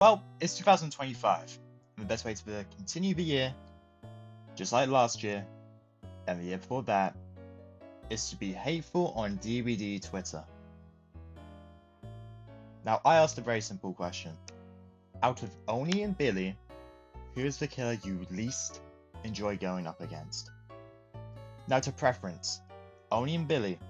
Well, it's 2025, and the best way to continue the year, just like last year, and the year before that, is to be hateful on DBD Twitter. Now, I asked a very simple question. Out of Oni and Billy, who is the killer you least enjoy going up against? Now, to preference, Oni and Billy,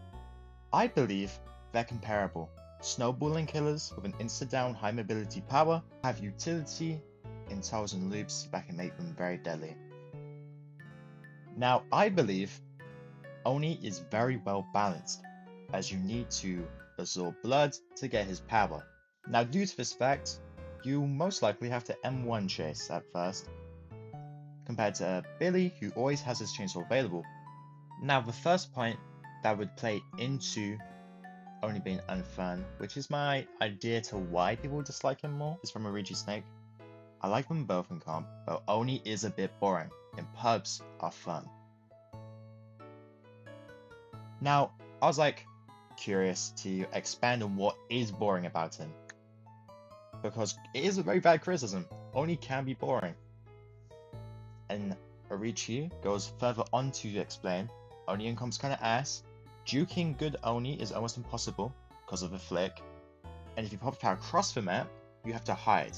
I believe they're comparable. Snowballing killers with an insta-down high mobility power have utility in tunnels and loops that can make them very deadly. Now, I believe Oni is very well balanced, as you need to absorb blood to get his power. Now, due to this fact, you most likely have to M1 chase at first, compared to Billy, who always has his chainsaw available. Now, the first point that would play into Oni being unfun, which is my idea to why people dislike him more, is from Origi Snake. I like them both in comp, but Oni is a bit boring, and pubs are fun. Now, I was curious to expand on what is boring about him, because it is a very bad criticism. Oni can be boring. And Origi goes further on to explain, Oni in comp's kinda ass. Juking good Oni is almost impossible because of the flick, and if you pop power across the map, you have to hide.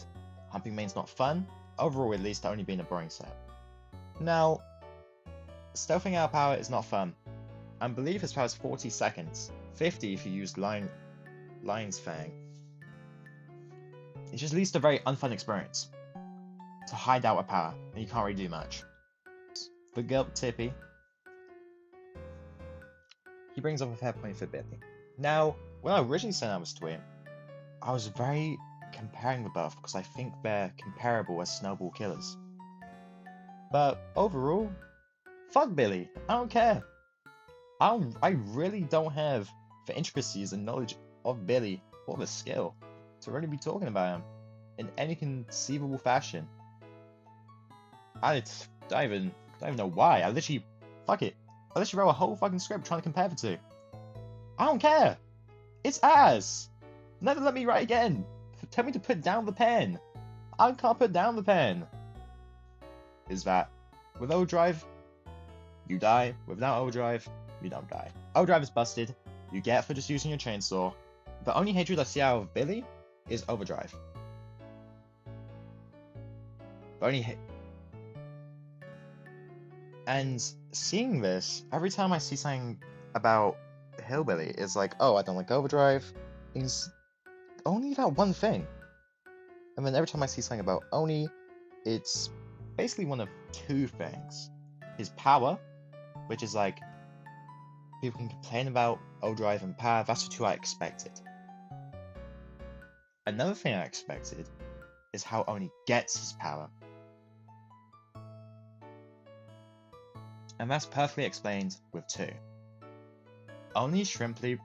Humping main's not fun, overall at least Oni being a boring set. Now, stealthing out power is not fun. I believe his power is 40 seconds, 50 if you use Lion's Fang. It just leads to a very unfun experience. To hide out a power, and you can't really do much. For Gulp Tippy, he brings up a fair point for Billy. Now, when I originally sent out this tweet, I was very comparing the both because I think they're comparable as snowball killers. But overall, fuck Billy. I don't care. I really don't have the intricacies and knowledge of Billy or the skill to really be talking about him in any conceivable fashion. I don't even know why. Fuck it. I literally wrote a whole fucking script trying to compare the two. I don't care. It's ass. Never let me write again. Tell me to put down the pen. I can't put down the pen. Is that with overdrive, you die. Without overdrive, you don't die. Overdrive is busted. You get for just using your chainsaw. The only hatred I see out of Billy is overdrive. The only And seeing this, every time I see something about Hillbilly, it's like, oh, I don't like overdrive. It's only that one thing. And then every time I see something about Oni, it's basically one of two things. His power, which is people can complain about overdrive and power, that's the two I expected. Another thing I expected is how Oni gets his power. And that's perfectly explained with two. Only Shrimply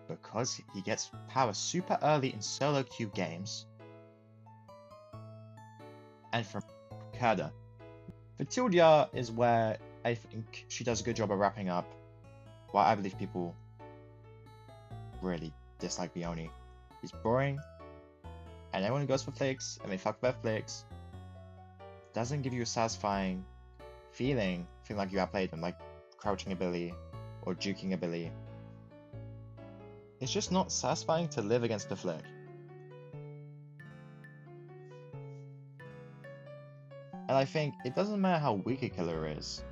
because he gets power super early in solo queue games, and from Kada. Vitildia is where I think she does a good job of wrapping up why I believe people really dislike the Oni. He's boring, and everyone who goes for flicks, and they fuck their flicks, doesn't give you a satisfying feeling like you outplayed them, like crouching ability or juking ability. It's just not satisfying to live against the flick. And I think it doesn't matter how weak a killer is.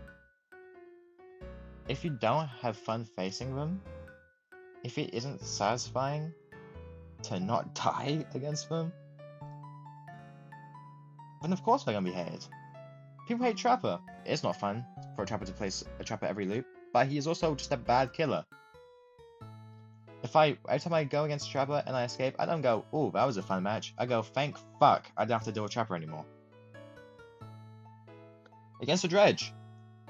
If you don't have fun facing them, if it isn't satisfying to not die against them, then of course they're gonna be hated. People hate Trapper. It's not fun for a Trapper to place a Trapper every loop, but he is also just a bad killer. Every time I go against Trapper and I escape, I don't go, oh, that was a fun match. I go, thank fuck, I don't have to deal with Trapper anymore. Against a Dredge.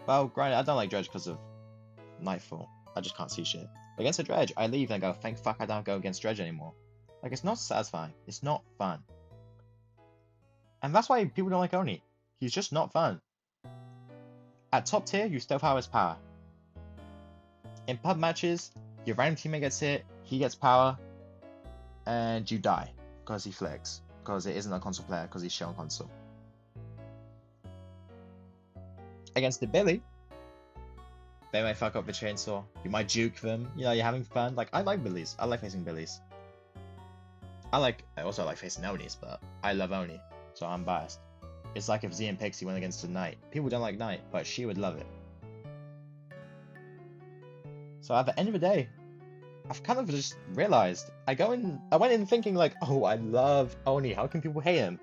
Well, granted, I don't like Dredge because of Nightfall. I just can't see shit. Against a Dredge, I leave and go, thank fuck, I don't go against Dredge anymore. It's not satisfying. It's not fun. And that's why people don't like Oni. He's just not fun. At top tier, you still have his power. In pub matches, your random teammate gets hit, he gets power, and you die because he flicks. because it isn't a console player, because he's shit on console. Against the Billy, they might fuck up the chainsaw, you might juke them, you know, you're having fun. Like, I like Billies, I like facing Billies. I also like facing Onis, but I love Oni, so I'm biased. It's like if Z and Pixie went against a Knight. People don't like Knight, but she would love it. So at the end of the day, I've kind of just realized, I went in thinking like, oh, I love Oni, how can people hate him?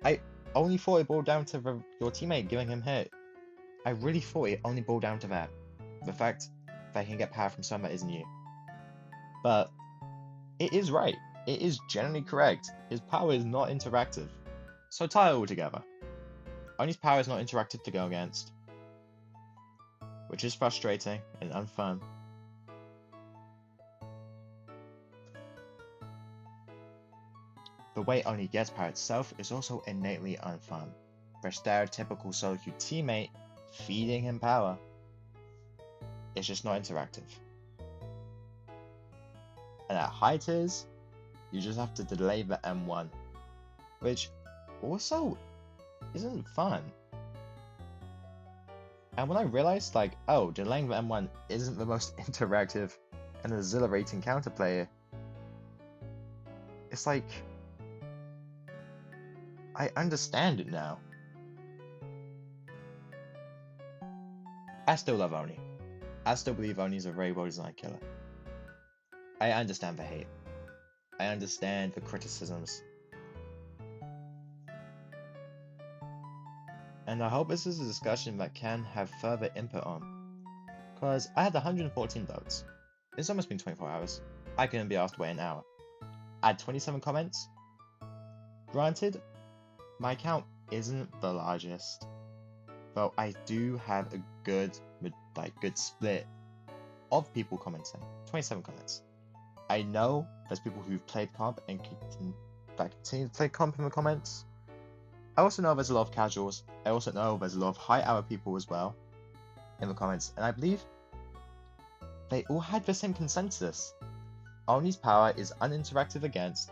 I only thought it boiled down to your teammate giving him hit. I really thought it only boiled down to that. The fact that he can get power from someone that isn't you. But it is right. It is generally correct. His power is not interactive. So tie it all together. Oni's power is not interactive to go against, which is frustrating and unfun. The way Oni gets power itself is also innately unfun. For a stereotypical solo queue teammate feeding him power, it's just not interactive. And at high tiers, you just have to delay the M1, which also isn't fun. And when I realized, like, oh, delaying the M1 isn't the most interactive and exhilarating counterplay, it's like, I understand it now. I still love Oni. I still believe Oni is a very well designed killer. I understand the hate. I understand the criticisms. And I hope this is a discussion that can have further input on. Because I had 114 votes. It's almost been 24 hours. I couldn't be asked to wait an hour. I had 27 comments. Granted, my account isn't the largest, but I do have a good split of people commenting. 27 comments. I know there's people who've played comp and continue to play comp in the comments. I also know there's a lot of casuals. I also know there's a lot of high hour people as well in the comments, and I believe they all had the same consensus. Oni's power is uninteractive against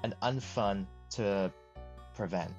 and unfun to prevent.